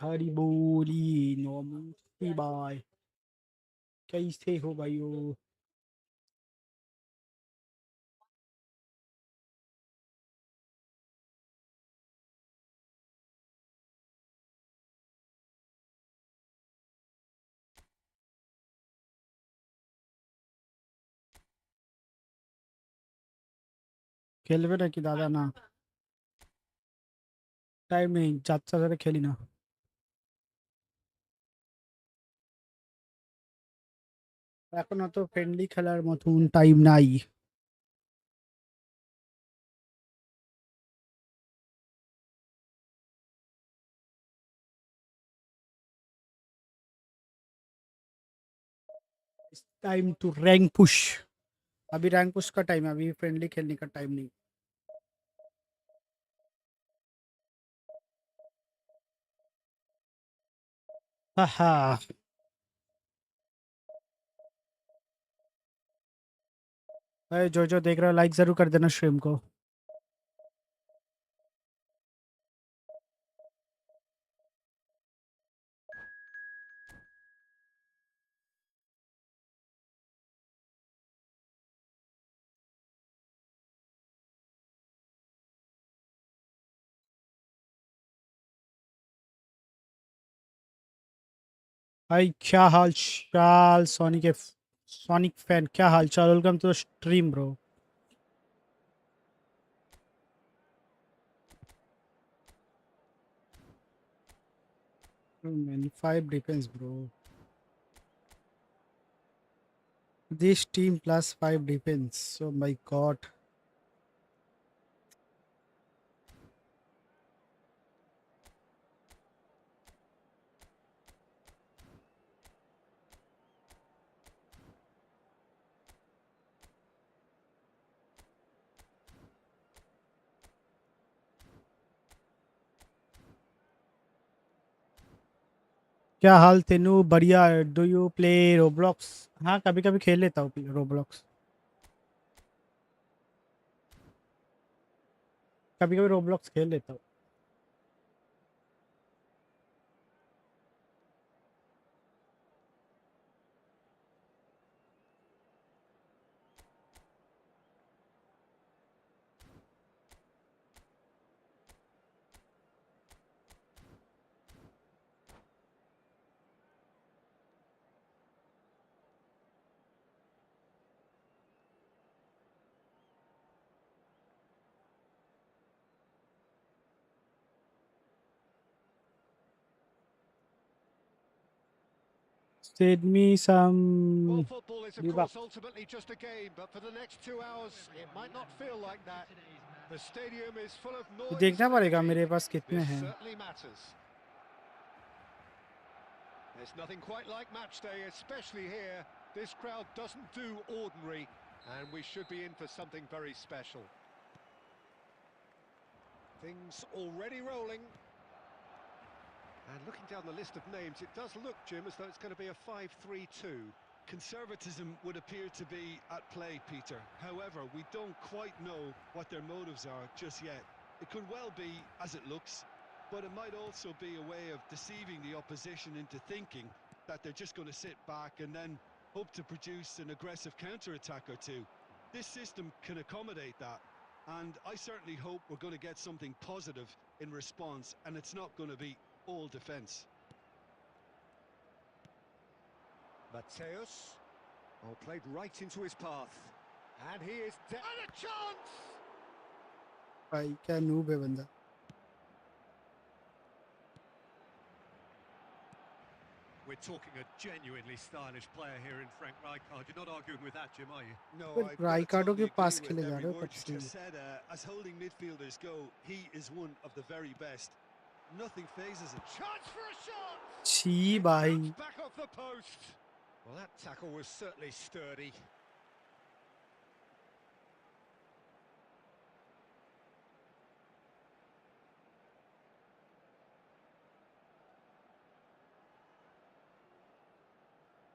हरी बोली normal bye कैसे हो भाइयों খেলবে নাকি দাদা না টাইম নেই যাত্রা সাথে খেলি না এখন অত ফ্রেন্ডলি খেলার মতন টাইম নাই टाइम टू रैंक पुश अभी रैंक पुश का टाइम है अभी फ्रेंडली खेलने का टाइम नहीं हाँ जो देख रहा है लाइक जरूर कर देना स्ट्रीम को भाई क्या हाल चाल सोनिक फैन क्या हाल चाल welcome to the stream bro man 5 defense bro this team plus 5 defense oh my god क्या हाल तेनू बढ़िया डू यू प्ले रोब्लॉक्स हाँ कभी कभी खेल लेता हूँ रोब्लॉक्स कभी कभी रोब्लॉक्स खेल लेता हूँ Send me some. Well, football is, of course, ultimately just a game, but for the next 2 hours, it might not feel like that. The stadium is full of noise. देखना पड़ेगा मेरे पास कितने This हैं certainly matters. There's nothing quite like match day, especially here. This crowd doesn't do ordinary, and we should be in for something very special. Things already rolling. And looking down the list of names, it does look, Jim, as though it's going to be a 5-3-2. Conservatism would appear to be at play, Peter. However, we don't quite know what their motives are just yet. It could well be as it looks, but it might also be a way of deceiving the opposition into thinking that they're just going to sit back and then hope to produce an aggressive counter-attack or two. This system can accommodate that, and I certainly hope we're going to get something positive in response, and it's not going to be all defence. Mateus, played right into his path. And he is... And a chance! भाई क्या noob है बंदा We're talking a genuinely stylish player here in Frank Rijkaard. You're not arguing with that, Jim, are you? No, I राइकार्डो के totally पास agree खेले with जा every रहे हो word कब you से just said. As holding midfielders go, he is one of the very best. Nothing phases him. Chance for a shot. छी भाई Comes back off the post. Well, that tackle was certainly sturdy.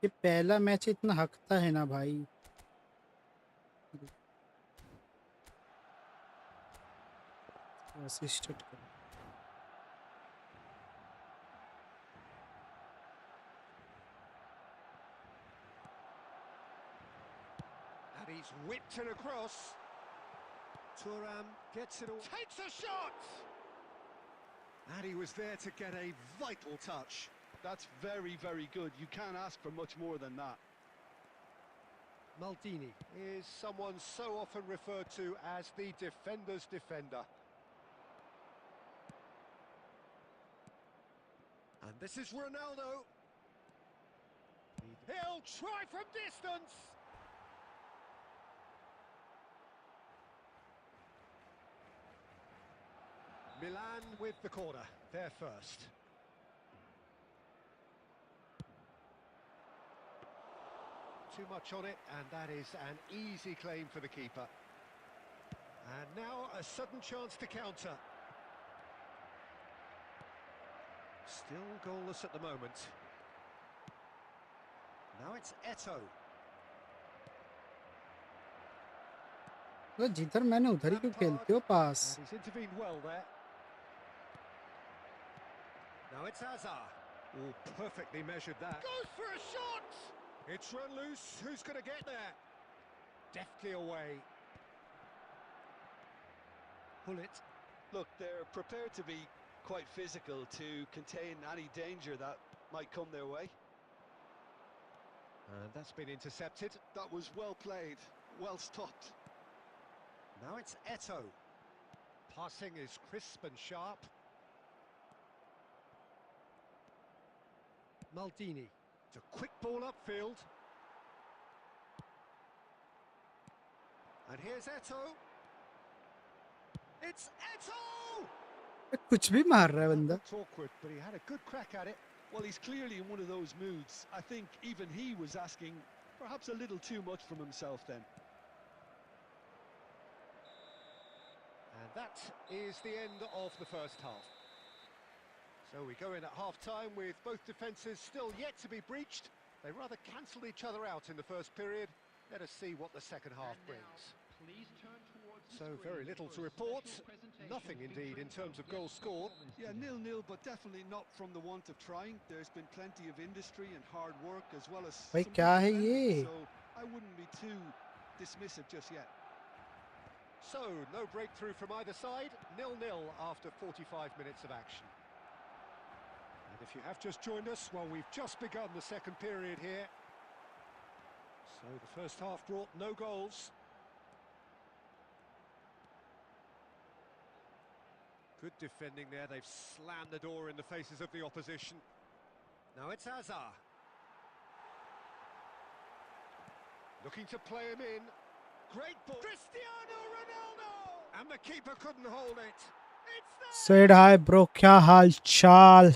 ये पहला match इतना हकता है ना भाई assisted कर And he's whipped it across. Thuram gets it all. Takes a shot. And he was there to get a vital touch. That's very, very good. You can't ask for much more than that. Maldini is someone so often referred to as the defender's defender. And this is Ronaldo. He'll try from distance. Milan with the corner, there first. Too much on it, and that is an easy claim for the keeper. And now a sudden chance to counter. Still goalless at the moment. Now it's Eto. तो जिधर मैंने उधर ही क्यों खेलते हो पास And he's intervened well there. Now it's Azar. Oh, perfectly measured that. Goes for a shot! It's run loose. Who's going to get there? Deftly away. Pull it. Look, they're prepared to be quite physical to contain any danger that might come their way. And that's been intercepted. That was well played, well stopped. Now it's Eto. Passing is crisp and sharp. Maldini. It's a quick ball upfield. And here's Eto. It's Eto! कुछ भी मार रहा है बंदा Looked awkward, but he had a good crack at it. Well, he's clearly in one of those moods. I think even he was asking perhaps a little too much from himself then. And that is the end of the first half. So we go in at half-time with both defences still yet to be breached. They rather cancelled each other out in the first period. Let us see what the second half brings. So very little to report. Nothing indeed in terms of goals scored. Yeah, 0-0, but definitely not from the want of trying. There's been plenty of industry and hard work as well as भाई some क्या good है defending, ये so I wouldn't be too dismissive just yet. So no breakthrough from either side. 0-0 after 45 minutes of action. And if you have just joined us, well, we've just begun the second period here. So the first half brought no goals. Good defending there. They've slammed the door in the faces of the opposition. Now it's Azar. Looking to play him in. Great ball. Cristiano Ronaldo! And the keeper couldn't hold it. It's there! Said hi bro क्या हाल चाल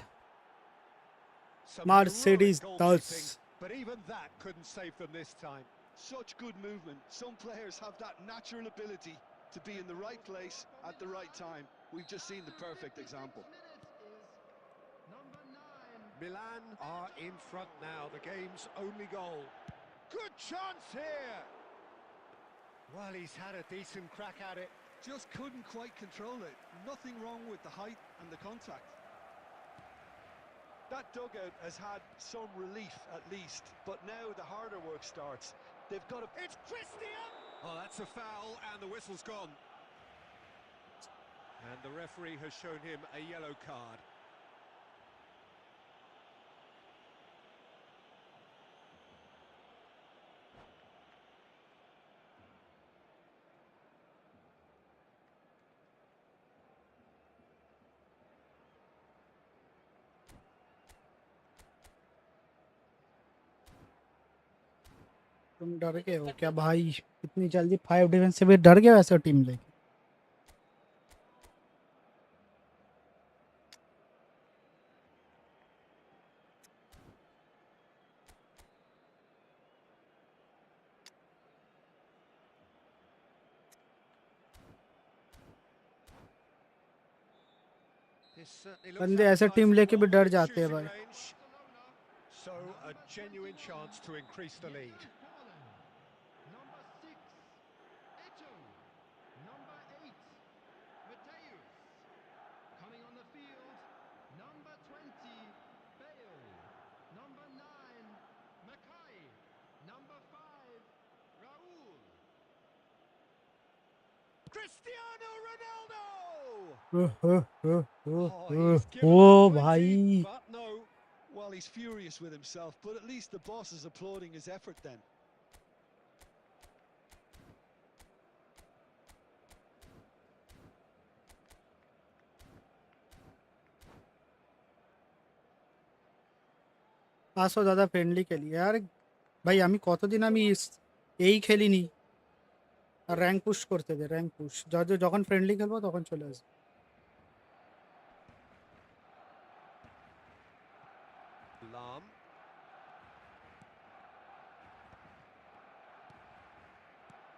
Some Mercedes heroic goalkeeping, 10 but even that couldn't save them this time. Such good movement. Some players have that natural ability to be in the right place at the right time. We've just seen the perfect example. Milan are in front now, the game's only goal. Good chance here! Well, he's had a decent crack at it. Just couldn't quite control it. Nothing wrong with the height and the contact. That dugout has had some relief at least, but now the harder work starts. They've got to... It's Christian! Oh, that's a foul, and the whistle's gone. And the referee has shown him a yellow card. तुम डर गए हो क्या भाई इतनी जल्दी 5 defence से भी डर गए वैसे टीम लेके This certainly looks बंदे ऐसे टीम appetizing लेके भी ball डर within जाते हैं shooting भाई. range. So a genuine chance to increase the lead. Number 6, Eto. Number 8, Mateus. Coming on the field, number 20, Bale. Number 9, Mackay. Number 5, Rahul. Cristiano Ronaldo! O He's given them plenty, भाई. but no. Well, he's furious with himself, but at least the boss is applauding his effort then. আসো দাদা friendly খেলি আর ভাই আমি কতদিন আমি এই খেলিনি আর rank push করতে দে র্যাঙ্ক পুশ যখন ফ্রেন্ডলি খেলবো তখন চলে আসবে. Lam.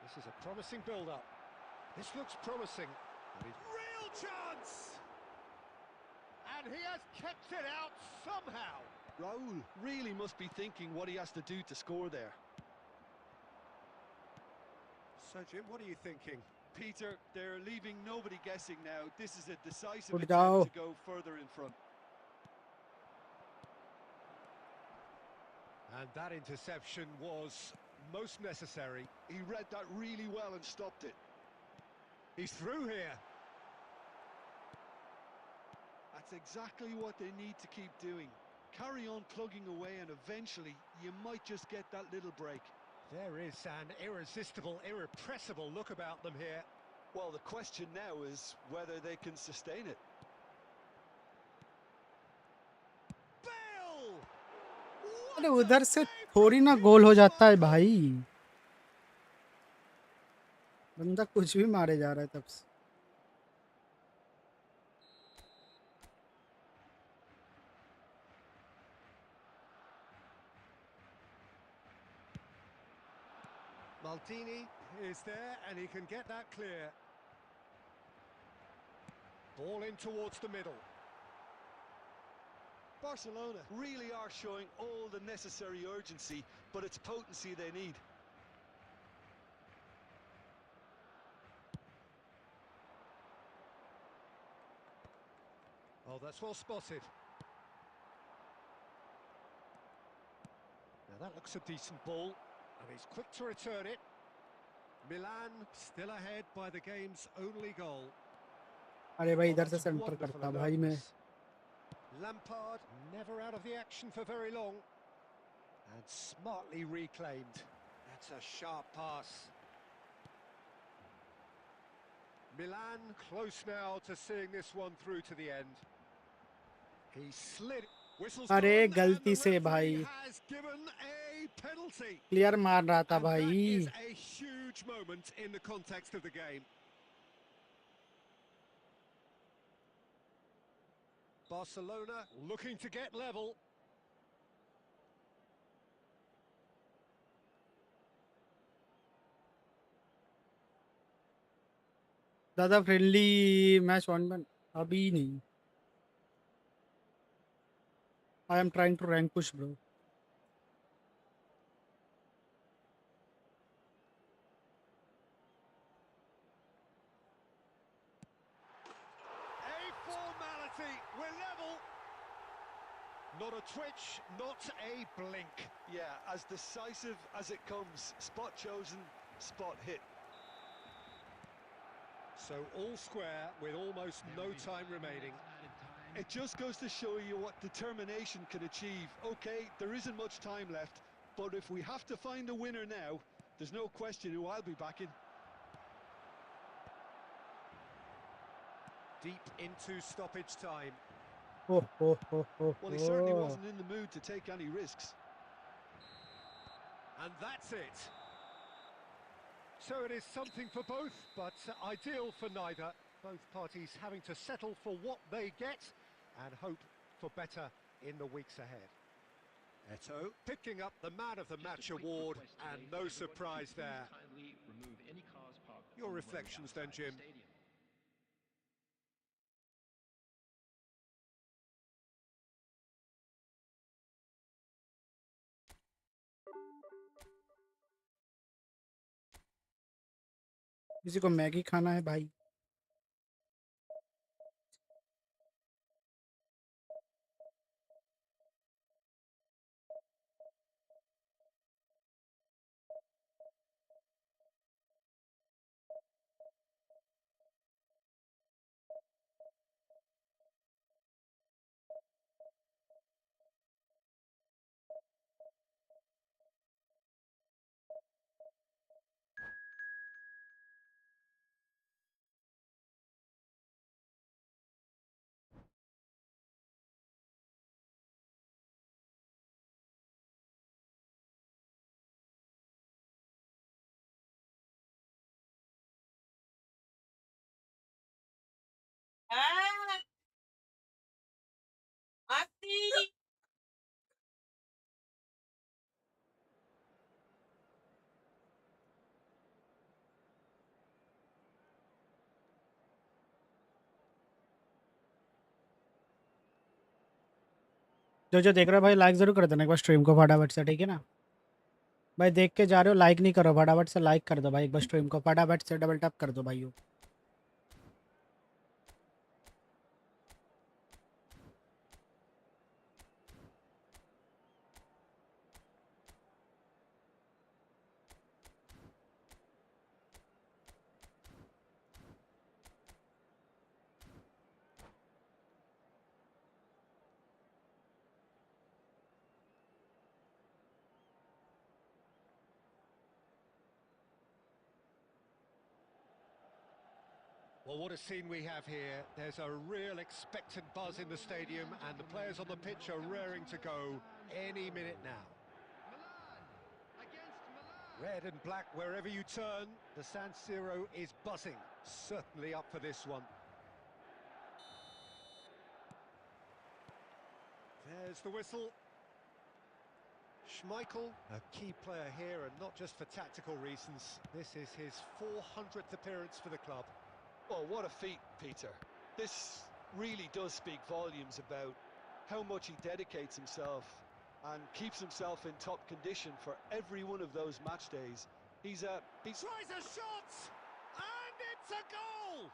This is a promising build-up. This looks promising. Real chance! And he has kept it out somehow. Rahul really must be thinking what he has to do to score there. So, Jim, what are you thinking? Peter, they're leaving nobody guessing now. This is a decisive Good attempt go. to go further in front. And that interception was most necessary. He read that really well and stopped it. He's through here. That's exactly what they need to keep doing. Carry on plugging away and eventually you might just get that little break. There is an irresistible, irrepressible look about them here. Well, the question now is whether they can sustain it. Bale! अरे उधर से थोड़ी ना गोल हो जाता है भाई. बंदा कुछ भी मारे जा रहा है तब से. Maldini is there and he can get that clear. Ball in towards the middle. Barcelona really are showing all the necessary urgency, but it's potency they need. Oh, that's well spotted. Now that looks a decent ball, and he's quick to return it. Milan still ahead by the game's only goal. अरे भाई Oh, इधर से that's centre wonderful करता भाई मैं. alertness. Lampard never out of the action for very long. And smartly reclaimed. That's a sharp pass. Milan close now to seeing this one through to the end. He slid. Whistle's अरे gone, and गलती the से referee भाई has given a penalty. Clear मार रहा था And that भाई. is a huge moment in the context of the game. Barcelona looking to get level. दादा friendly match one बन अभी नहीं. I am trying to rank push bro. A formality. We're level. Not a twitch, not a blink. Yeah, as decisive as it comes. Spot chosen, spot hit. So all square with almost no time remaining. It just goes to show you what determination can achieve. Okay, there isn't much time left, but if we have to find a winner now, there's no question who I'll be backing. Deep into stoppage time. Oh oh oh oh Well, he certainly oh. wasn't in the mood to take any risks. And that's it. So it is something for both, but ideal for neither. Both parties having to settle for what they get and hope for better in the weeks ahead. Eto picking up the Man of the Match award, and no surprise there. Your reflections then, Jim? किसी को Maggi खाना है भाई? जो देख रहे हो भाई लाइक जरूर कर देना एक बार स्ट्रीम को फटाफट से, ठीक है ना भाई? देख के जा रहे हो लाइक नहीं करो, फटाफट से लाइक कर दो भाई एक बार स्ट्रीम को, फटाफट से डबल टैप कर दो भाई। Well, what a scene we have here. There's a real expectant buzz in the stadium, and the players on the pitch are raring to go any minute now. Red and black wherever you turn, the San Siro is buzzing. Certainly up for this one. There's the whistle. Schmeichel, a key player here, and not just for tactical reasons. This is his 400th appearance for the club. Oh, what a feat, Peter. This really does speak volumes about how much he dedicates himself and keeps himself in top condition for every one of those match days. He's tries a shot, and it's a goal!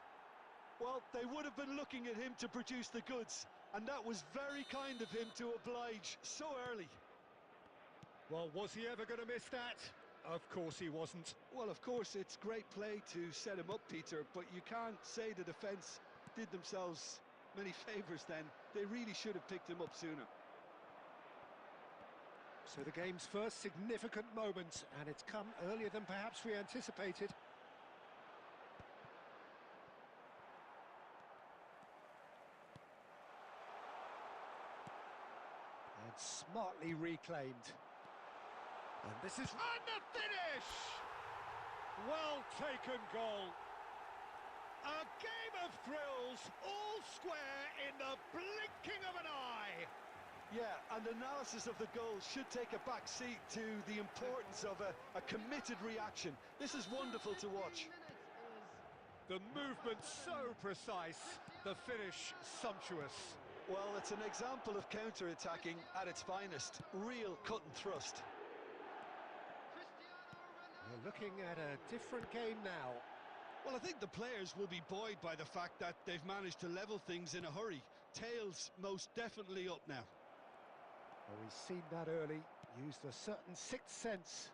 Well, they would have been looking at him to produce the goods, and that was very kind of him to oblige so early. Well, was he ever going to miss that? Of course he wasn't. Well, of course, it's great play to set him up, Peter, but you can't say the defence did themselves many favours then. They really should have picked him up sooner. So the game's first significant moment, and it's come earlier than perhaps we anticipated. And smartly reclaimed. And this is... And the finish! Well taken goal. A game of thrills, all square in the blinking of an eye. Yeah, and analysis of the goal should take a back seat to the importance of a committed reaction. This is wonderful to watch. The movement so precise, the finish sumptuous. Well, it's an example of counter-attacking at its finest. Real cut and thrust. We're looking at a different game now. Well, I think the players will be buoyed by the fact that they've managed to level things in a hurry. Tails most definitely up now. Well, we've seen that early, used a certain sixth sense.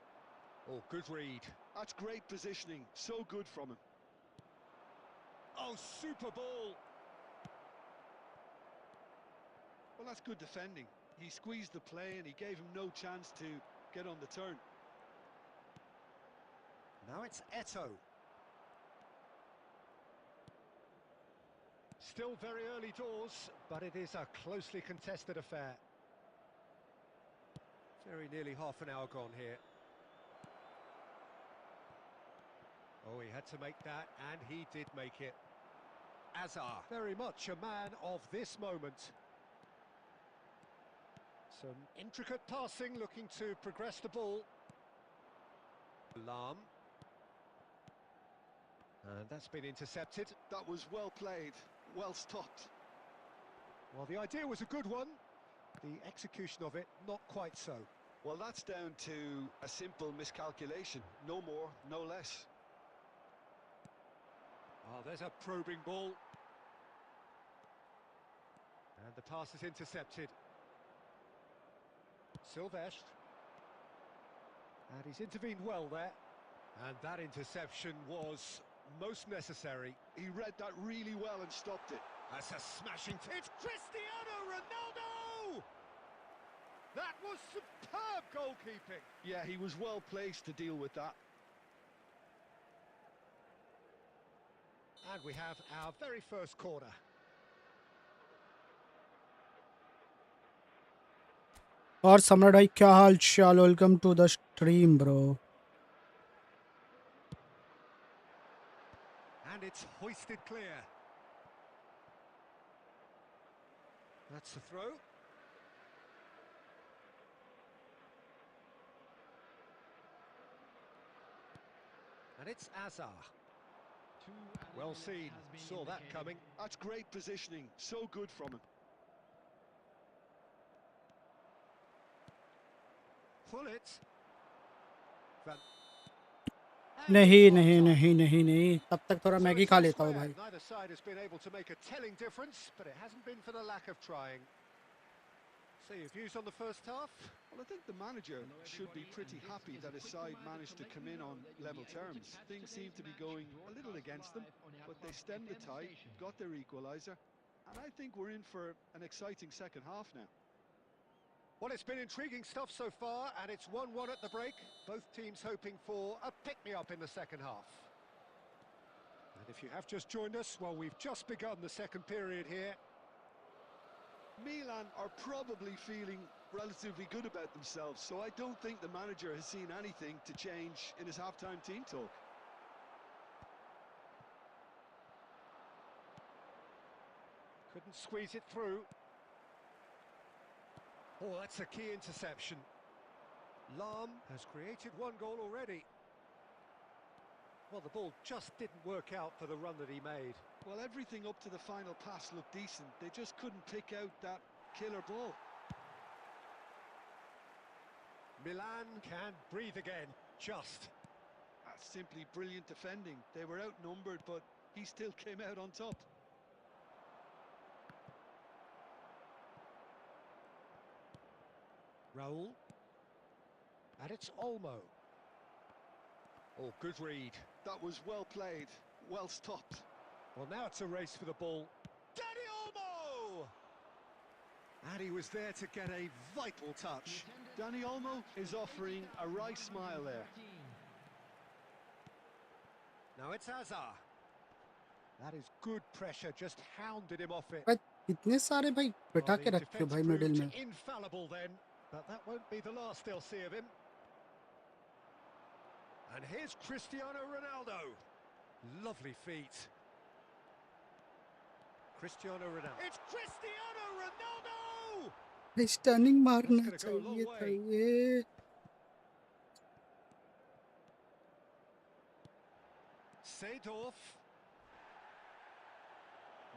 Oh, good read. That's great positioning, so good from him. Oh, super ball. Well, that's good defending. He squeezed the play and he gave him no chance to get on the turn. Now it's Eto. Still very early doors, but it is a closely contested affair. Very nearly half an hour gone here. Oh, he had to make that, and he did make it. Azar, very much a man of this moment. Some intricate passing, looking to progress the ball. Alarm. And that's been intercepted. That was well played, well stopped. Well, the idea was a good one. The execution of it, not quite so. Well, that's down to a simple miscalculation. No more, no less. Oh, there's a probing ball. And the pass is intercepted. Silvestre. And he's intervened well there. And that interception was most necessary. He read that really well and stopped it. That's a smashing... It's Cristiano Ronaldo! That was superb goalkeeping. Yeah, he was well placed to deal with that. And we have our very first corner. और सम्राट भाई क्या हाल चाल, welcome to the stream bro. And it's hoisted clear. That's the throw. And it's Azar. Well seen, saw that coming. That's great positioning, so good from him. Pull it. नहीं नहीं नहीं नहीं नहीं, तब तक थोड़ा मैगी खा लेता हूँ भाई. Neither side has been able to make a telling difference, but it hasn't been for the lack of trying. So your views on the first half? Well, I think the manager should be pretty happy that his side managed to come in on level terms. Things seem to be going a little against them, but they stemmed the tide, got their equaliser, and I think we're in for an exciting second half now. Well, it's been intriguing stuff so far, and it's 1-1 at the break. Both teams hoping for a pick-me-up in the second half. And if you have just joined us, well, we've just begun the second period here. Milan are probably feeling relatively good about themselves, so I don't think the manager has seen anything to change in his half-time team talk. Couldn't squeeze it through. Oh, that's a key interception. Lam has created one goal already. Well, the ball just didn't work out for the run that he made. Well, everything up to the final pass looked decent. They just couldn't pick out that killer ball. Milan can breathe again, just. That's simply brilliant defending. They were outnumbered, but he still came out on top. Rahul. And it's Olmo. Oh, good read. That was well played, well stopped. Well, now it's a race for the ball. Danny Olmo! And he was there to get a vital touch. Danny Olmo is offering a wry smile there. Now it's Azar. That is good pressure, just hounded him off it. भाई इतने सारे भाई बैठा के the रखे हो defence भाई middle proved में. infallible then, but that won't be the last they'll see of him. And here's Cristiano Ronaldo. Lovely feet. Cristiano Ronaldo. It's Cristiano Ronaldo! भाई स्टनिंग मारना That's gonna go a long चाहिए था way. ये. Seedorf.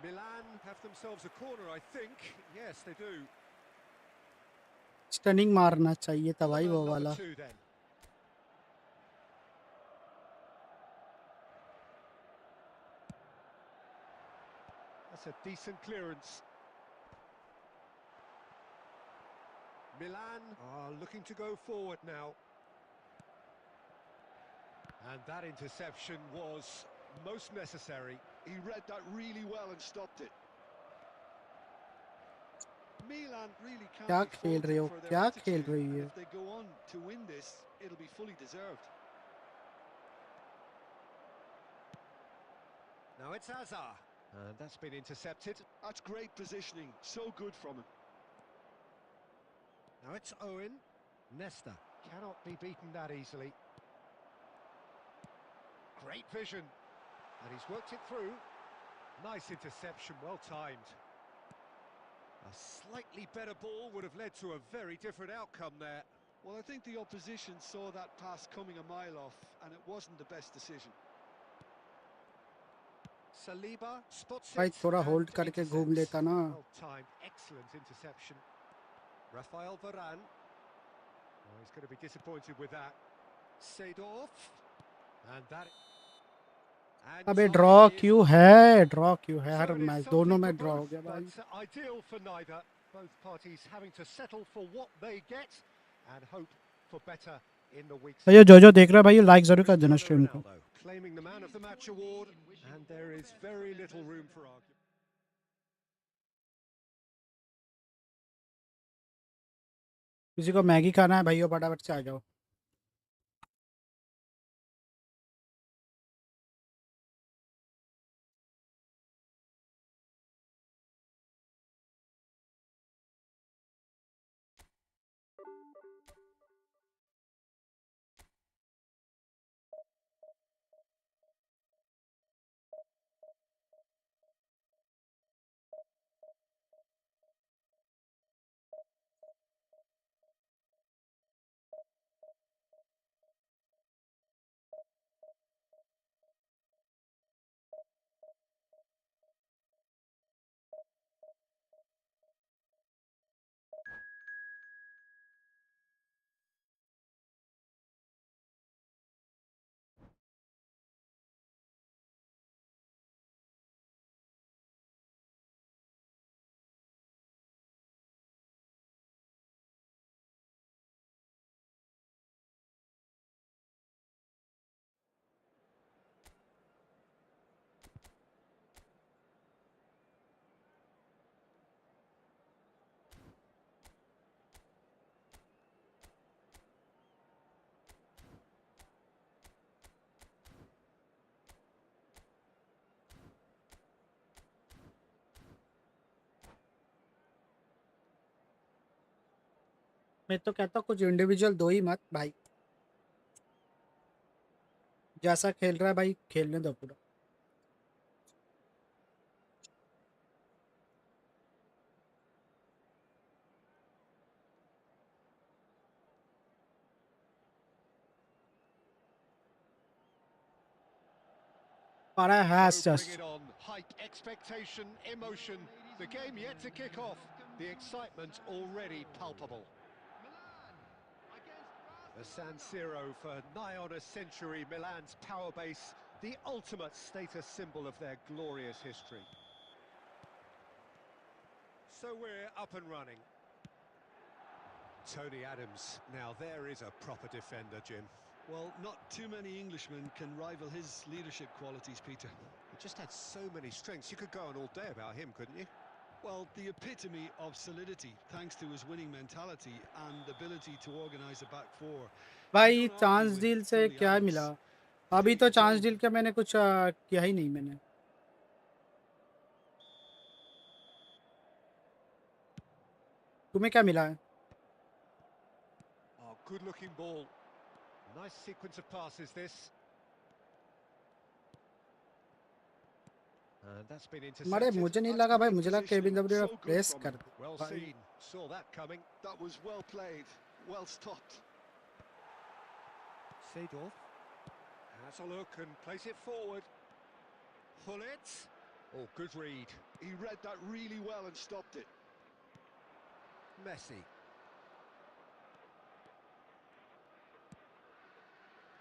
Milan have themselves a corner, I think. Yes, they do. Stunning मारना चाहिए था भाई वो Number वाला. 2 then. That's a decent clearance. Milan are looking to go forward now. And that interception was most necessary. He read that really well and stopped it. Milan really can't क्या be खेल रहे faulted हो, for their क्या attitude, खेल रही and है. if they go on to win this, it'll be fully deserved. Now it's Azar. And that's been intercepted. That's great positioning, so good from him. Now it's Owen. Nesta cannot be beaten that easily. Great vision. And he's worked it through. Nice interception, well timed. A slightly better ball would have led to a very different outcome there. Well, I think the opposition saw that pass coming a mile off, and it wasn't the best decision. Saliba spots it. भाई थोड़ा and hold करके घूम intercepts. लेता ना. Well timed, excellent interception. Rafael Varane. Oh, he's going to be disappointed with that. Seedorf. And that... And अबे time draw is क्यों up. है, draw क्यों है, So her it is match दोनों something for में draw हो both, गया भाई. but ideal for neither. Both parties having to settle for what they get and hope for better in the weeks भाई जो ahead. जो देख रहा है भाई लाइक जरूर कर देना Cristiano स्ट्रीम को. Ronaldo claiming the man of the match award, and there is very little room for argument. किसी को मैगी खाना है भाइयों, फटाफट से आ जाओ. मैं तो कहता हूँ कुछ इंडिविजुअल दो ही मत भाई, जैसा खेल रहा है भाई खेलने दो पूरा. para has So bring just it on. Hype, expectation, emotion. The game yet to kick off. The excitement already palpable. The San Siro for nigh on a century, Milan's power base, the ultimate status symbol of their glorious history. So we're up and running. Tony Adams, now there is a proper defender, Jim. Well, not too many Englishmen can rival his leadership qualities, Peter. He just had so many strengths. You could go on all day about him, couldn't you? Well, the epitome of solidity, thanks to his winning mentality and ability to organise a back four. भाई. You don't argue chance with deal से Tony क्या Adams. मिला? He अभी takes तो the chance goal. Deal का मैंने कुछ किया ही नहीं मैंने. तुम्हें क्या मिला है? Oh, good-looking ball. Nice sequence of passes, this. And that's been मरे intercepted. मुझे नहीं That's लगा भाई, great मुझे लगा positioning. Kevin W So good press from कर him. दे Well भाई. seen. Saw that coming. That was well played, well stopped. Seedorf has a look and plays it forward. Pull it. Oh, good read. He read that really well and stopped it. Messi.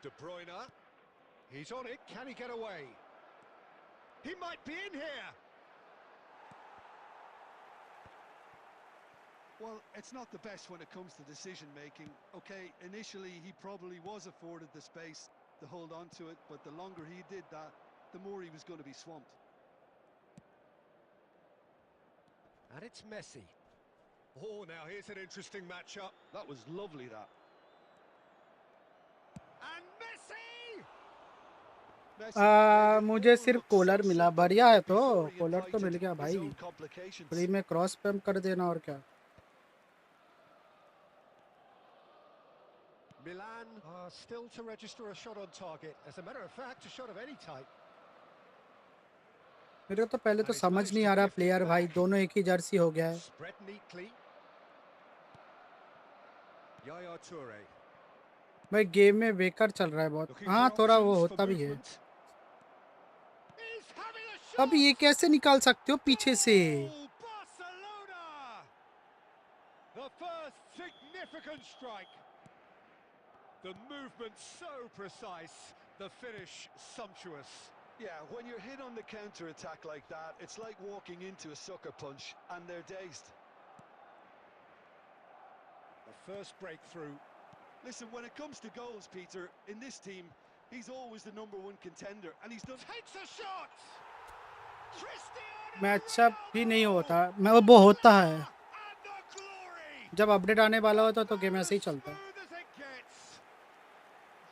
De Bruyne. He's on it. Can he get away? He might be in here. Well, it's not the best when it comes to decision making. Okay, initially he probably was afforded the space to hold on to it, but the longer he did that, the more he was going to be swamped. And it's Messi. Oh, now here's an interesting matchup. That was lovely, that. And Messi! मुझे सिर्फ collar मिला. बढ़िया है तो collar तो मिल गया भाई. Free में क्रॉस पैम कर देना और क्या. Milan are still to register a shot on target. As a matter of fact, a shot of any type. मेरे तो पहले तो समझ नहीं आ रहा प्लेयर भाई, दोनों एक ही जर्सी हो गया है. Spread neatly. Yaya Toure. भाई गेम में बेकार चल रहा है बहुत. Looking हाँ for थोड़ा वो options होता for भी है. movement. He's having a shot! अब ये कैसे निकाल सकते हो पीछे से? Goal, Barcelona! The first significant strike. The movement so precise, the finish sumptuous. Yeah, when you're hit on the counter-attack like that, it's like walking into a sucker punch and they're dazed. The first breakthrough. Listen, when it comes to goals, Peter, in this team, he's always the #1 contender, and he's done... Takes a shot! Cristiano matchup भी नहीं Ronaldo! होता, मैं वो होता है And the glory! जब update आने वाला होता तो गेम ऐसे ही चलता है. Smooth as it gets.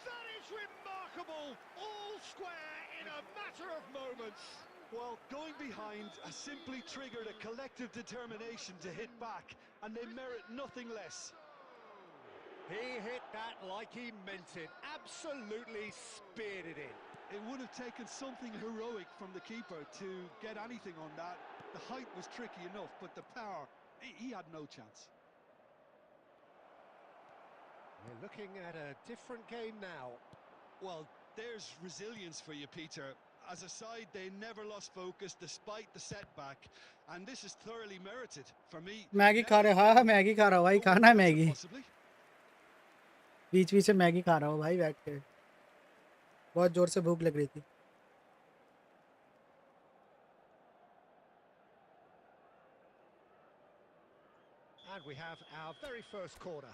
That is remarkable. All square in a matter of moments. Well, going behind has simply triggered a collective determination to hit back, and they merit nothing less. He hit that like he meant it. Absolutely speared it in. It would have taken something heroic from the keeper to get anything on that. The height was tricky enough, but the power, he had no chance. We're looking at a different game now. Well, there's resilience for you, Peter. As a side, they never lost focus despite the setback, and this is thoroughly merited for me. Maggi खा रहे, हाँ Maggi खा रहा हूँ भाई, खाना है Maggi. Possibly. बीच बीच से मैगी खा रहा हूँ भाई बैठ के, बहुत जोर से भूख लग रही थी. And we have our very first corner.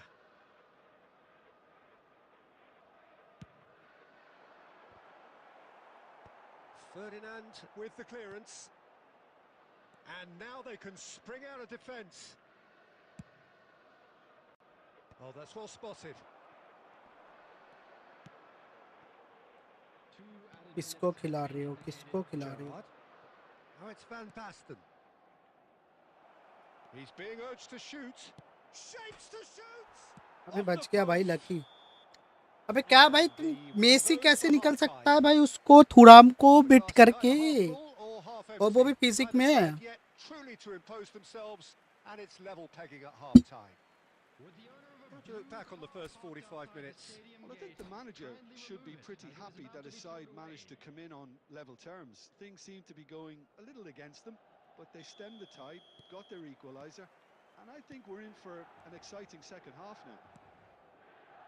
Ferdinand with the clearance. And now they can spring out of defence. Oh, that's well spotted. किसको खिला रहे हो, किसको खिला रहे हो? Now it's Van Basten. He's being urged to shoot. Shapes to shoot. अबे बच गया भाई लकी. अबे क्या भाई, तुम मेसी कैसे निकल सकता है भाई उसको थुराम को बिट करके, और वो भी फिजिक में है. Truly to impose themselves, and it's level pegging at half time. How do you look back on the first 45 minutes? Well, I think the manager should be pretty happy that his side managed to come in on level terms. Things seem to be going a little against them, but they stemmed the tide, got their equaliser, and I think we're in for an exciting second half now.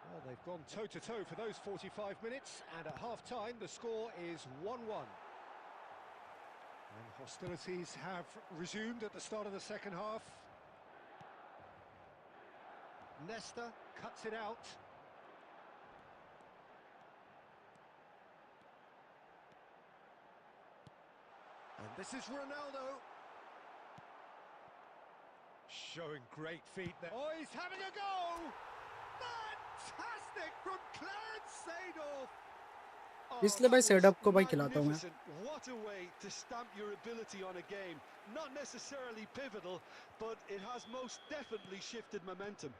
Well, they've gone toe-to-toe for those 45 minutes, and at half-time the score is 1-1. And hostilities have resumed at the start of the second half. Nesta cuts it out. And this is Ronaldo. Showing great feet there. Oh, he's having a go! Fantastic from Clarence Seedorf. इसलिए भाई setup को भाई खिलाता हूँ मैं. What a way to stamp your ability on a game. Not necessarily pivotal, but it has most definitely shifted momentum.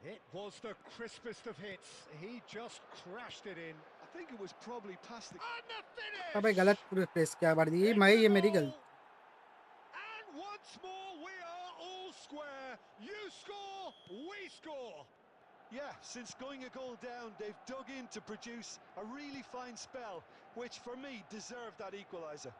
It was the crispest of hits. He just crashed it in. I think it was probably past the... And the finish! अबे गलत press किया बार दी मैं, ये मेरी गलती. And once more we are all square. You score, we score. Yeah, since going a goal down, they've dug in to produce a really fine spell, which for me deserved that equaliser.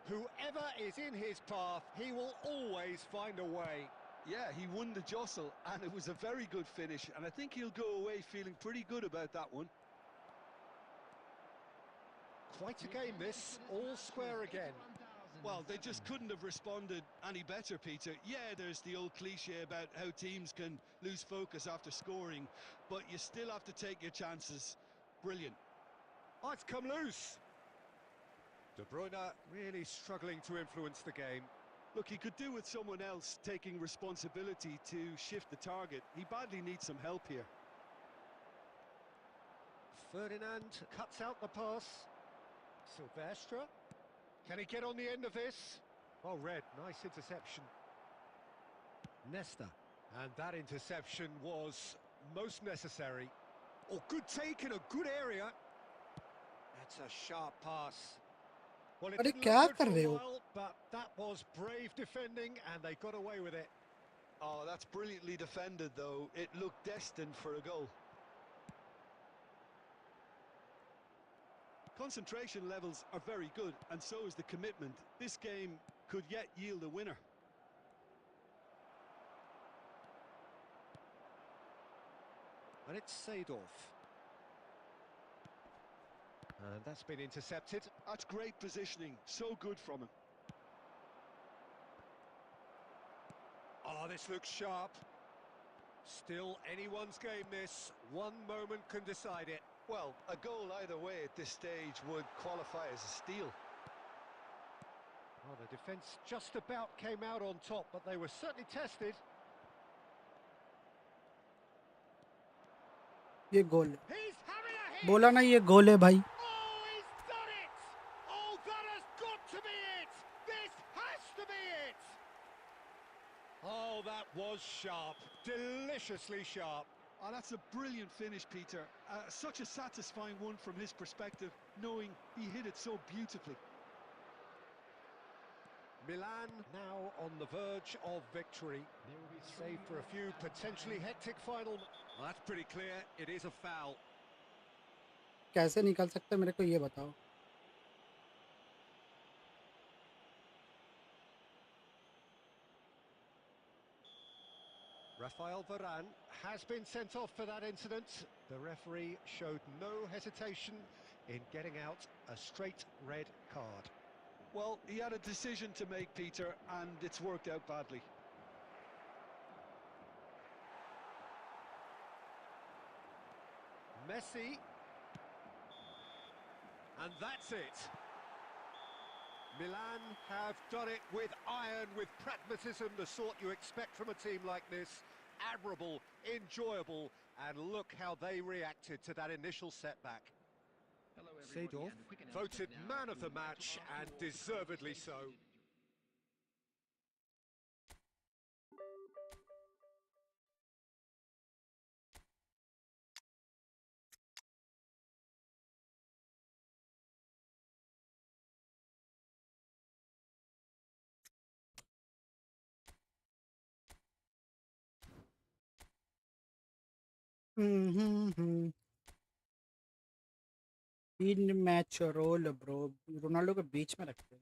Whoever is in his path, he will always find a way. Yeah, he won the jostle, and it was a very good finish, and I think he'll go away feeling pretty good about that one. Quite a game this, all square again. Well, they just couldn't have responded any better, Peter. Yeah, there's the old cliche about how teams can lose focus after scoring, but you still have to take your chances. Brilliant. Oh, it's come loose. De Bruyne really struggling to influence the game. Look, he could do with someone else taking responsibility to shift the target. He badly needs some help here. Ferdinand cuts out the pass. Silvestre. Can he get on the end of this? Oh, Red, nice interception. Nesta. And that interception was most necessary. Oh, good take in a good area. That's a sharp pass. Well, it अरे didn't क्या look कर good रहे for a हो? while, but that was brave defending, and they got away with it. Oh, that's brilliantly defended, though. It looked destined for a goal. Concentration levels are very good, and so is the commitment. This game could yet yield a winner. And it's Seedorf. And that's been intercepted. That's great positioning, so good from him. Oh, this looks sharp. Still anyone's game, this. One moment can decide it. Well, a goal either way at this stage would qualify as a steal. Well, the defence just about came out on top, but they were certainly tested. ये गोल है. He's having a hit! बोला ना ये गोल है भाई. Oh, he's done it! Oh, that has got to be it! This has to be it! Oh, that was sharp. Deliciously sharp. Oh, that's a brilliant finish, Peter. Such a satisfying one from his perspective, knowing he hit it so beautifully. Milan now on the verge of victory. Save for a few potentially hectic final. Well, that's pretty clear. It is a foul. कैसे निकल सकते मेरे को ये बताओ. Rafael Varane has been sent off for that incident. The referee showed no hesitation in getting out a straight red card. Well, he had a decision to make, Peter, and it's worked out badly. Messi. And that's it. Milan have done it with iron, with pragmatism, the sort you expect from a team like this. Admirable, enjoyable, and look how they reacted to that initial setback. Seedorf voted man of the match, and deservedly so. इन match role bro Ronaldo के बीच में रखते हैं.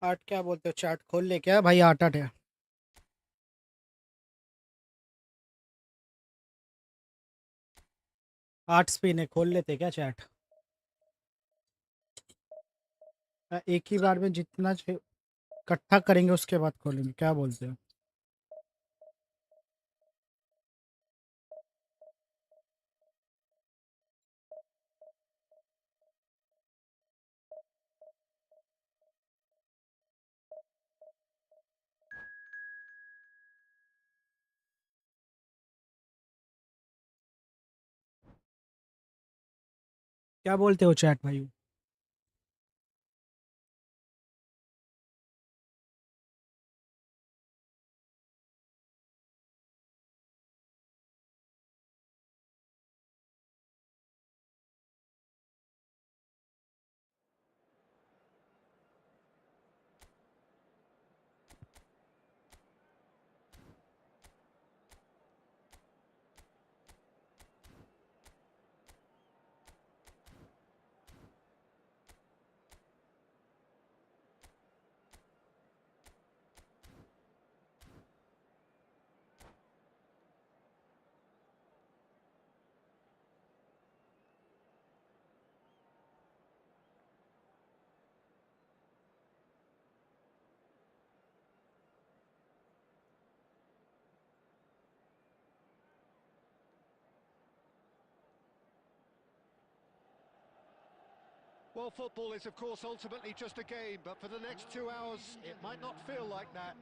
आठ क्या बोलते हो, चैट खोल ले क्या भाई. 8-8 है. आठ स्पिन है, खोल लेते क्या चैट. एक ही बार में जितना इकट्ठा करेंगे उसके बाद खोलेंगे. क्या बोलते हो. क्या बोलते हो चैट भाई. Well, football is, of course, ultimately just a game, but for the next 2 hours, it might not feel like that.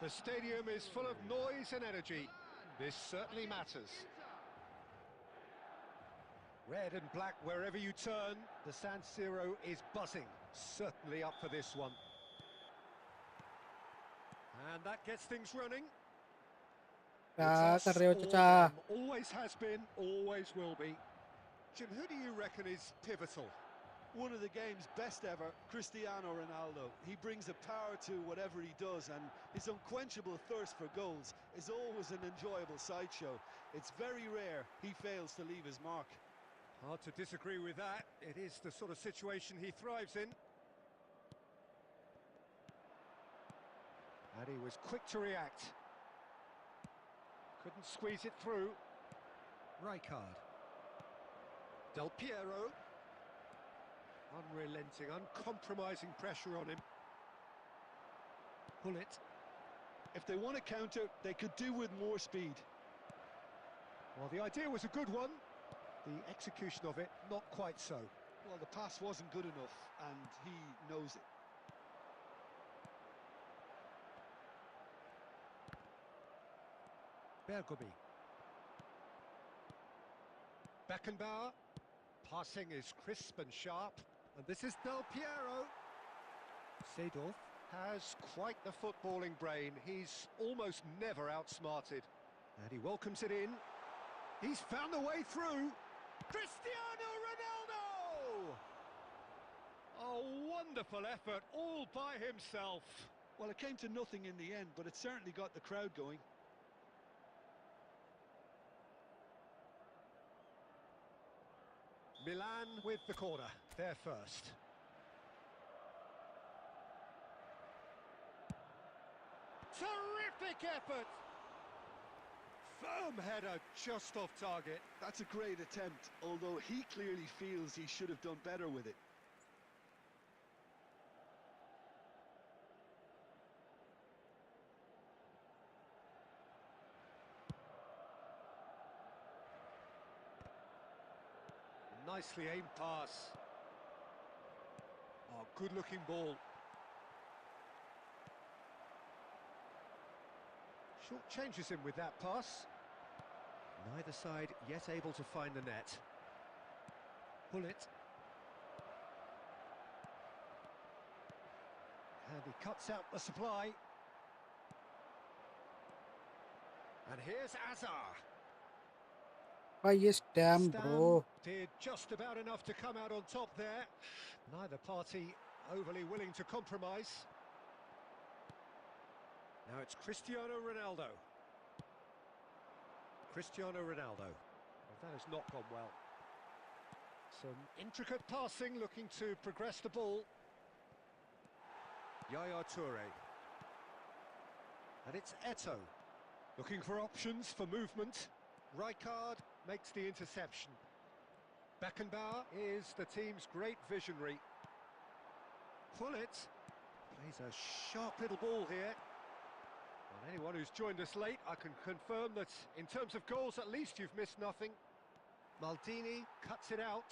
The stadium is full of noise and energy. This certainly matters. Red and black wherever you turn. The San Siro is buzzing. Certainly up for this one. And that gets things running. क्या It's कर us रहे हो or चाचा. them. Always has been, always will be. Jim, who do you reckon is pivotal? One of the game's best ever, Cristiano Ronaldo. He brings a power to whatever he does, and his unquenchable thirst for goals is always an enjoyable sideshow. It's very rare he fails to leave his mark. Hard to disagree with that. It is the sort of situation he thrives in. And he was quick to react. Couldn't squeeze it through. Rijkaard. Del Piero. Unrelenting, uncompromising pressure on him. Pull it. If they want to counter, they could do with more speed. Well, the idea was a good one. The execution of it, not quite so. Well, the pass wasn't good enough, and he knows it. Bergomi. Beckenbauer. Passing is crisp and sharp. And this is Del Piero. Seedorf has quite the footballing brain. He's almost never outsmarted. And he welcomes it in. He's found the way through. Cristiano Ronaldo! A wonderful effort all by himself. Well, it came to nothing in the end, but it certainly got the crowd going. Milan with the corner. They're first. Terrific effort! Firm header just off target. That's a great attempt, although he clearly feels he should have done better with it. Nicely aimed pass. Oh, good-looking ball. Short changes him with that pass. Neither side yet able to find the net. Pull it. And he cuts out the supply. And here's Azar. भाई ये स्टैम bro Did just about enough to come out on top there. Neither party overly willing to compromise. Now it's Cristiano Ronaldo. Cristiano Ronaldo. Well, that has not gone well. Some intricate passing, looking to progress the ball. Yaya Toure. And it's Eto'o. Looking for options for movement. Rijkaard makes the interception. Beckenbauer is the team's great visionary. Pull it. Plays a sharp little ball here. And anyone who's joined us late, I can confirm that in terms of goals, at least you've missed nothing. Maldini cuts it out.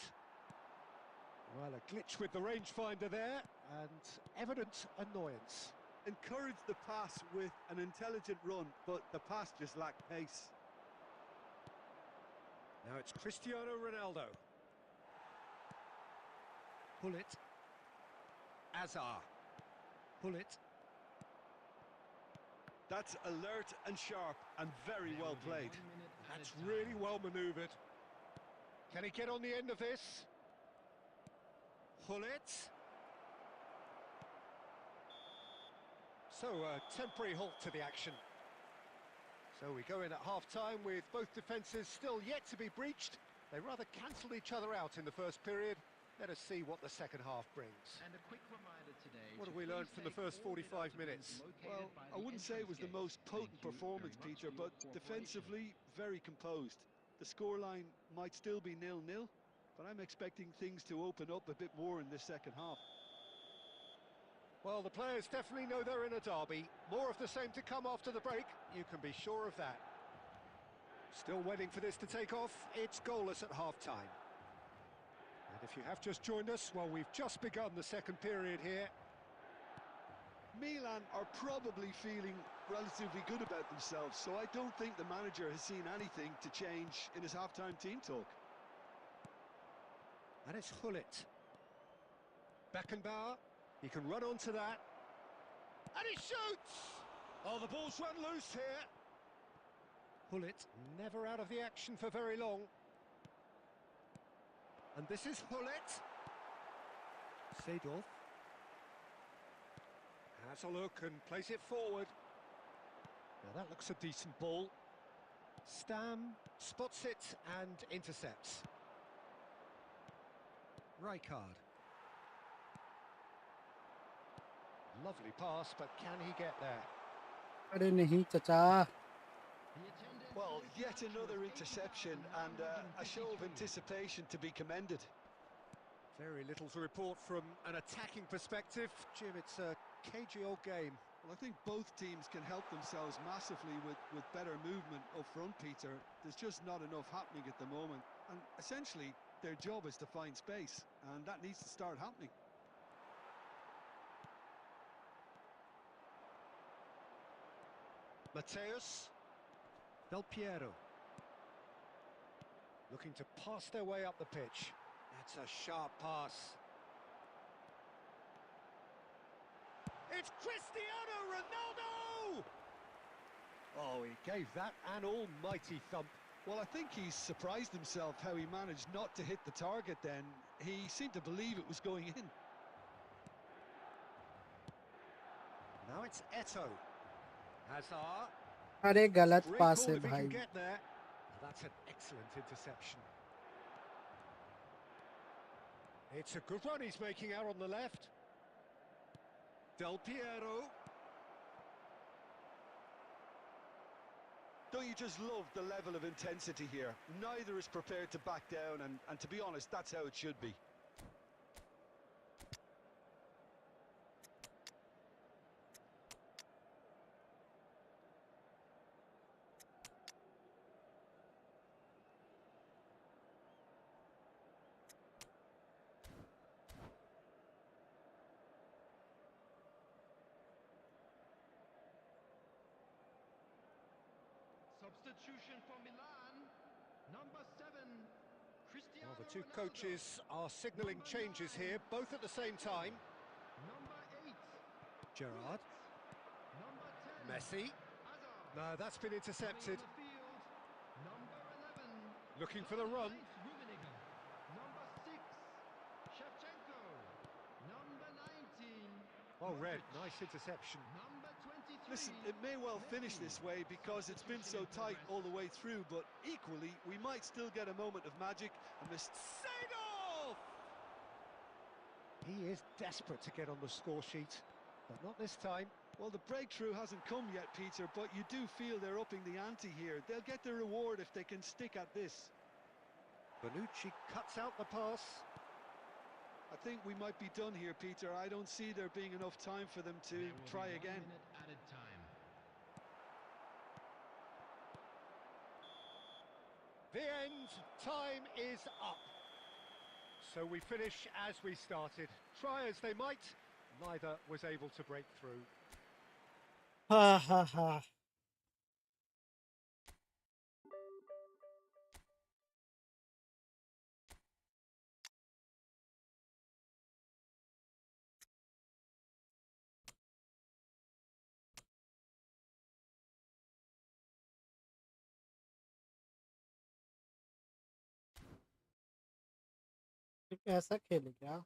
Well, a glitch with the rangefinder there, and evident annoyance. Encouraged the pass with an intelligent run, but the pass just lacked pace. Now it's Cristiano Ronaldo. Pull it. Azar. Pull it. That's alert and sharp and very well played. That's really well manoeuvred. Can he get on the end of this? Pull it. So a temporary halt to the action. So we go in at half-time with both defences still yet to be breached. They rather cancelled each other out in the first period. Let us see what the second half brings. And a quick reminder today. What have we learned from the first 45 minutes? Well, I wouldn't say it was the most potent performance, Peter, but defensively, very composed. The scoreline might still be 0-0, but I'm expecting things to open up a bit more in this second half. Well, the players definitely know they're in a derby. More of the same to come after the break, you can be sure of that. Still waiting for this to take off, it's goalless at half-time. And if you have just joined us, well, we've just begun the second period here. Milan are probably feeling relatively good about themselves, so I don't think the manager has seen anything to change in his half-time team talk. And it's Hullet. Beckenbauer, he can run onto that. And he shoots! Oh, the ball's run loose here. Hullet, never out of the action for very long. And this is Hullet. Seedorf has a look and plays it forward. Now that looks a decent ball. Stam spots it and intercepts. Rijkaard. Lovely pass, but can he get there? अरे नहीं चचा. Well, yet another interception and a show of anticipation to be commended. Very little to report from an attacking perspective. Jim, it's a cagey old game. Well, I think both teams can help themselves massively with better movement up front, Peter. There's just not enough happening at the moment. And essentially, their job is to find space, and that needs to start happening. Mateus. Del Piero. Looking to pass their way up the pitch. That's a sharp pass. It's Cristiano Ronaldo! Oh, he gave that an almighty thump. Well, I think he's surprised himself how he managed not to hit the target then. He seemed to believe it was going in. Now it's Eto. Hazard. अरे गलत Great पास call है if he भाई. can get there. That's an excellent interception. It's a good run he's making out on the left. Del Piero. Don't you just love the level of intensity here? Neither is prepared to back down, and to be honest, that's how it should be. Substitution for Milan, number 7, Cristiano Well, the two Ronaldo. coaches are signalling changes here, both at the same time. Number 8, Gerrard. number 10, Messi. Hazard. No, that's been intercepted. On the field, number 11, Looking for the run. Rummenigge. Number 6, Shevchenko. Number 19, Oh, red. Modric. Nice interception. Number 23. Listen, it may well finish this way because it's been so tight all the way through, but equally, we might still get a moment of magic and Seedorf! He is desperate to get on the score sheet, but not this time. Well, the breakthrough hasn't come yet, Peter, but you do feel they're upping the ante here. They'll get their reward if they can stick at this. Bonucci cuts out the pass. I think we might be done here, Peter. I don't see there being enough time for them to There will try be 1 again. minute added time. The end time is up. So we finish as we started. Try as they might, neither was able to break through. Ha ha ha. ऐसा खेले क्या?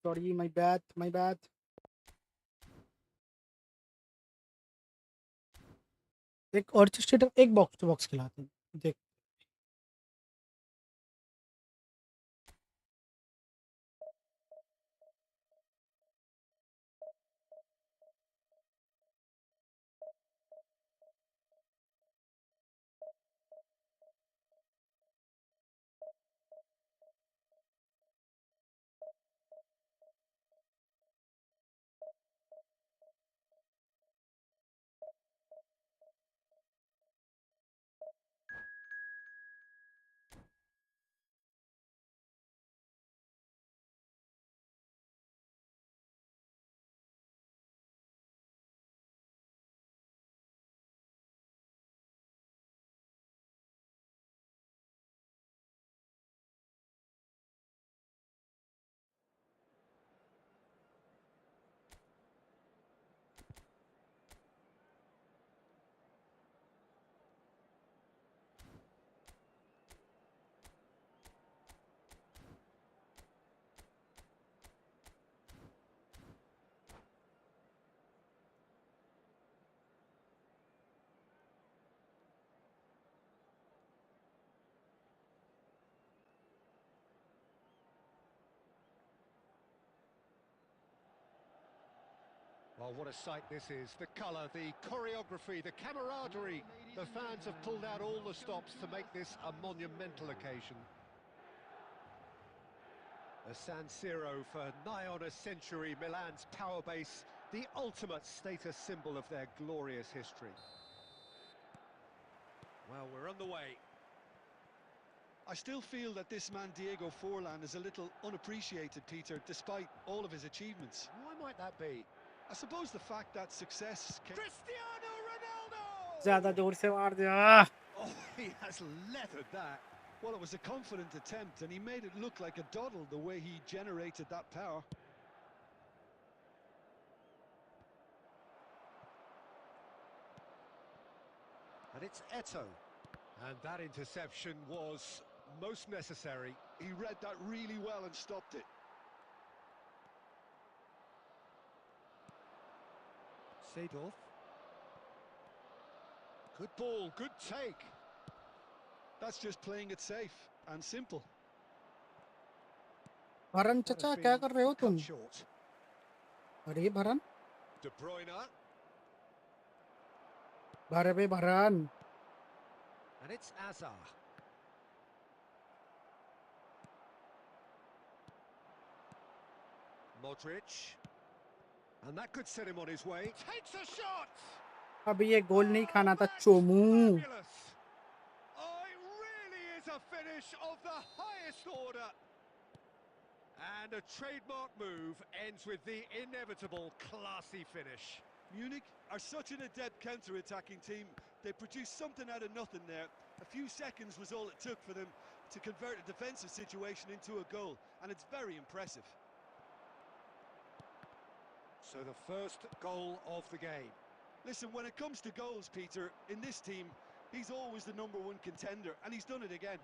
Sorry, my bad. एक और state एक box to box खिलाते हैं. देख Well, what a sight this is. The colour, the choreography, the camaraderie. The fans have pulled out all the stops to make this a monumental occasion. A San Siro for nigh on a century, Milan's power base, the ultimate status symbol of their glorious history. Well, we're on the way. I still feel that this man Diego Forlan is a little unappreciated, Peter, despite all of his achievements. Why might that be? I suppose the fact that success came... Cristiano Ronaldo! ज़्यादा जोर से मार दिया. Oh, he has leathered that. Well, it was a confident attempt, and he made it look like a doddle the way he generated that power. And it's Eto. And that interception was most necessary. He read that really well and stopped it. Seedorf. Good ball, good take. That's just playing it safe and simple. भरन That has चचा been क्या कर रहे हो cut तुम? short. अरे भरन, De Bruyne. भर बे भरन. And it's Azar. Modric. And that could set him on his way. Takes a shot! अभी ये गोल नहीं खाना था Chomu. Fabulous. Oh, it really is a finish of the highest order. And a trademark move ends with the inevitable classy finish. Munich are such an adept counter-attacking team. They produced something out of nothing there. A few seconds was all it took for them to convert a defensive situation into a goal, and it's very impressive. So the first goal of the game. Listen, when it comes to goals, Peter, in this team, he's always the #1 contender, and he's done it again.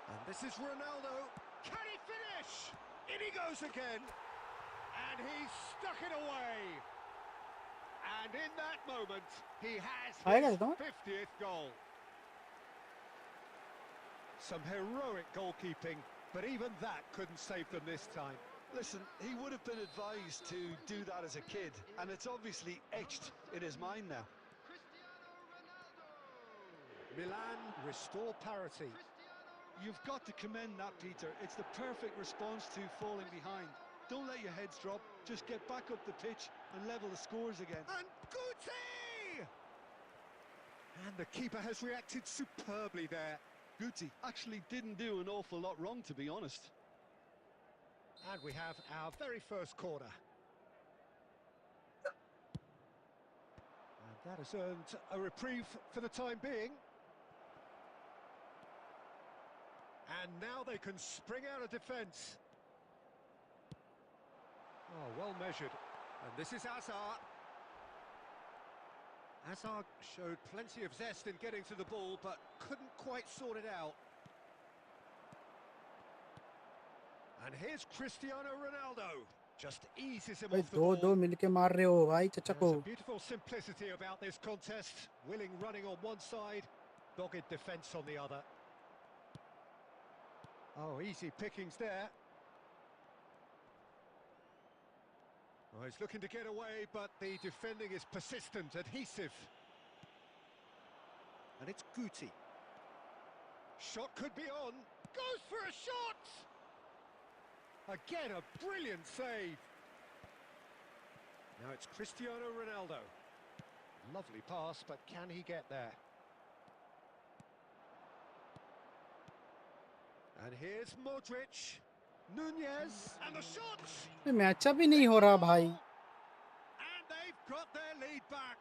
And this is Ronaldo. Can he finish? In he goes again. And he's stuck it away. And in that moment, he has आएगा his तो? 50th goal. Some heroic goalkeeping, but even that couldn't save them this time. Listen, he would have been advised to do that as a kid, and it's obviously etched in his mind now. Cristiano Ronaldo. Milan restore parity. You've got to commend that, Peter. It's the perfect response to falling behind. Don't let your heads drop. Just get back up the pitch and level the scores again. And Guti! And the keeper has reacted superbly there. Guti actually didn't do an awful lot wrong, to be honest. And we have our very first corner. And that has earned a reprieve for the time being. And now they can spring out of defence. Oh, well measured. And this is Azar. Azar showed plenty of zest in getting to the ball, but couldn't quite sort it out. And here's Cristiano Ronaldo. Just eases him भाई off the दो ball. मिलके मार रहे हो भाई चचा को. There's a beautiful simplicity about this contest. Willing running on one side, dogged defence on the other. Oh, easy pickings there. Oh, he's looking to get away, but the defending is persistent, adhesive. And it's Guti. Shot could be on. Goes for a shot! Again, a brilliant save. Now it's Cristiano Ronaldo. Lovely pass, but can he get there? And here's Modric. Nunez. And the shot! Match भी नहीं हो रहा भाई. And they've got their lead back.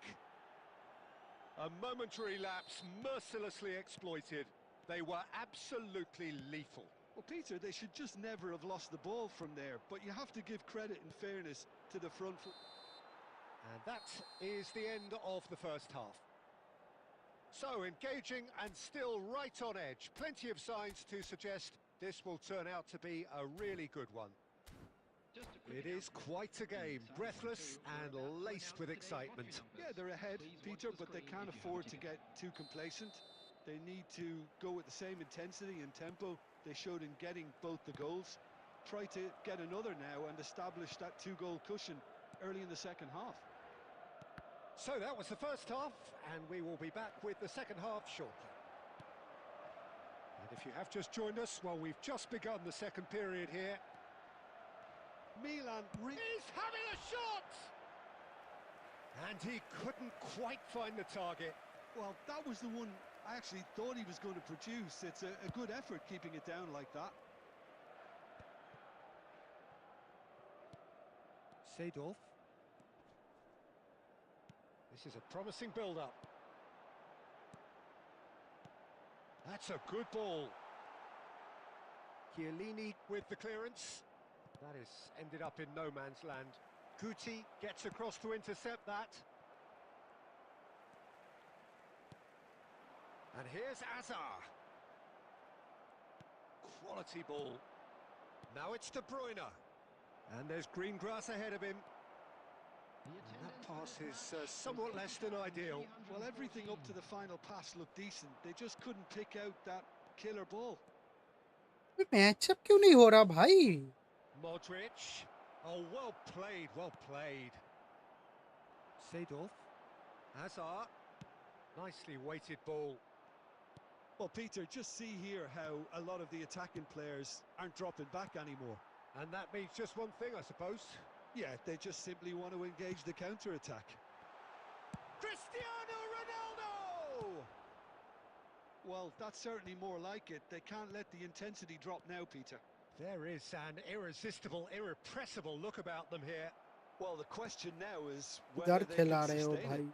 A momentary lapse mercilessly exploited. They were absolutely lethal. Well, Peter, they should just never have lost the ball from there, but you have to give credit and fairness to the front foot. And that is the end of the first half. So engaging and still right on edge. Plenty of signs to suggest this will turn out to be a really good one. Just a quick It is quite a game, breathless and laced with excitement. Yeah, they're ahead, Peter, but they can't afford to get too complacent. They need to go with the same intensity and tempo they showed in getting both the goals. Try to get another now and establish that 2-goal cushion early in the second half. So that was the first half, and we will be back with the second half shortly. And if you have just joined us, well, we've just begun the second period here. Milan He's having a shot! And he couldn't quite find the target. well, that was the one I actually thought he was going to produce. It's a good effort keeping it down like that. Seedorf. This is a promising build-up. That's a good ball. Chiellini with the clearance. That has ended up in no man's land. Guti gets across to intercept that. And here's Azar. Quality ball. Now it's De Bruyne. And there's green grass ahead of him. And that pass is somewhat less than ideal. Well, everything up to the final pass looked decent. They just couldn't pick out that killer ball. Matchup क्यों नहीं हो रहा भाई? Modric. Oh, well played, well played. Seedorf. Hazard. Nicely weighted ball. Well, Peter, just see here how a lot of the attacking players aren't dropping back anymore. And that means just one thing, I suppose. Yeah, they just simply want to engage the counter-attack. Cristiano Ronaldo! Well, that's certainly more like it. They can't let the intensity drop now, Peter. There is an irresistible, irrepressible look about them here. Well, the question now is whether इधर they खिला can रहे हो sustain भाई. it.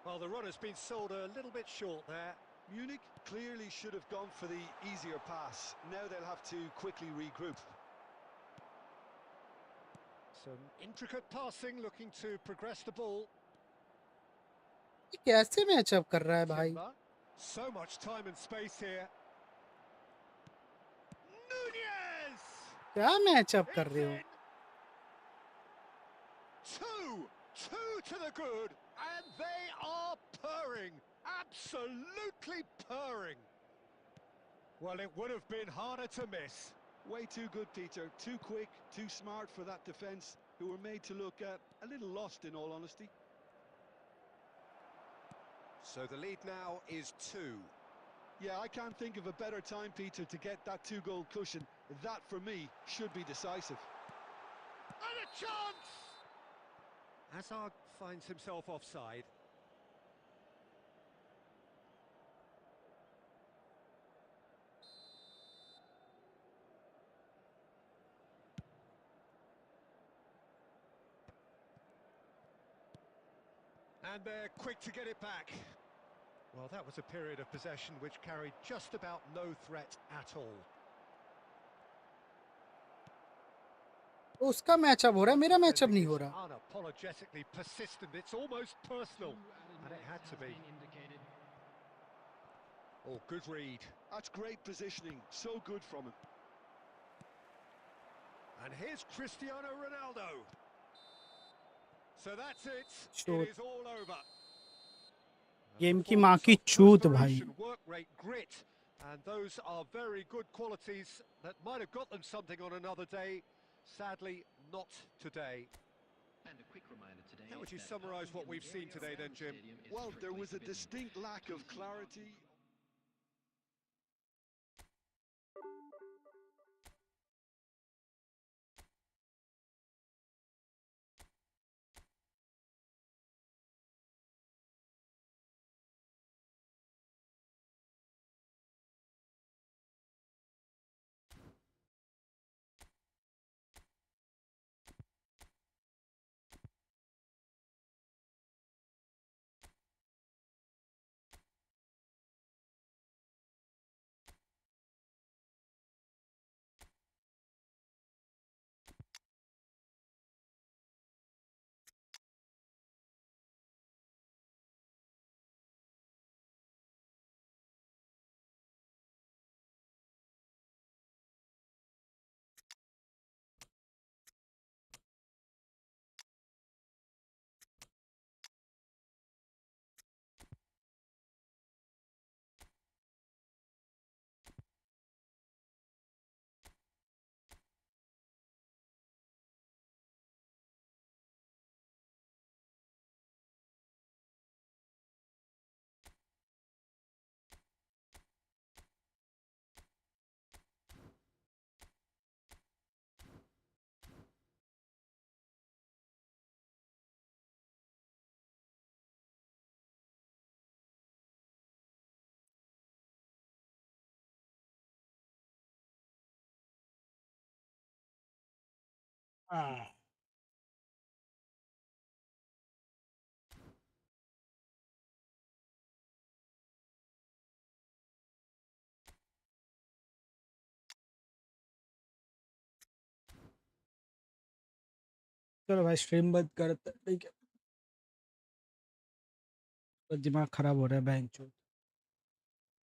Well, the run has been sold a little bit short there. Munich clearly should have gone for the easier pass. Now they'll have to quickly regroup. Some intricate passing, looking to progress the ball. ये कैसे matchup कर रहा है भाई? Timber. So much time and space here. Nunez! क्या matchup कर It's रहे हो? in. Two to the good, and they are purring. Absolutely purring. Well, it would have been harder to miss. Way too good, Peter. Too quick, too smart for that defence, who were made to look a little lost, in all honesty. So the lead now is 2. Yeah, I can't think of a better time, Peter, to get that two-goal cushion. That, for me, should be decisive. And a chance! Hazard finds himself offside. And they're quick to get it back. Well, that was a period of possession which carried just about no threat at all. उसका matchup हो रहा है, मेरा matchup नहीं हो रहा. Unapologetically persistent. It's almost personal. And it had to be. Oh, good read. That's great positioning. So good from him. And here's Cristiano Ronaldo. So that's it. Sure. It is all over. Game की माँ की चूत भाई. Work rate, grit, and those are very good qualities that might have got them something on another day. Sadly, not today. And a quick reminder today. How would you summarise what we've seen today then, Jim? Well, there was a distinct lack of clarity. चलो भाई stream बंद करते हैं, ठीक है। तो दिमाग खराब हो रहा है बैंक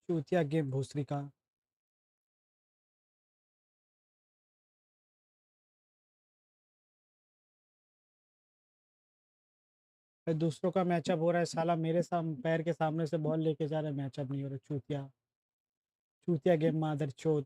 चूतिया गेम भूसरी का। भाई दूसरों का मैचअप हो रहा है, साला मेरे पैर के सामने से बॉल लेके जा रहा है, मैचअप नहीं हो रहा। चूतिया चूतिया गेम मादर चोद।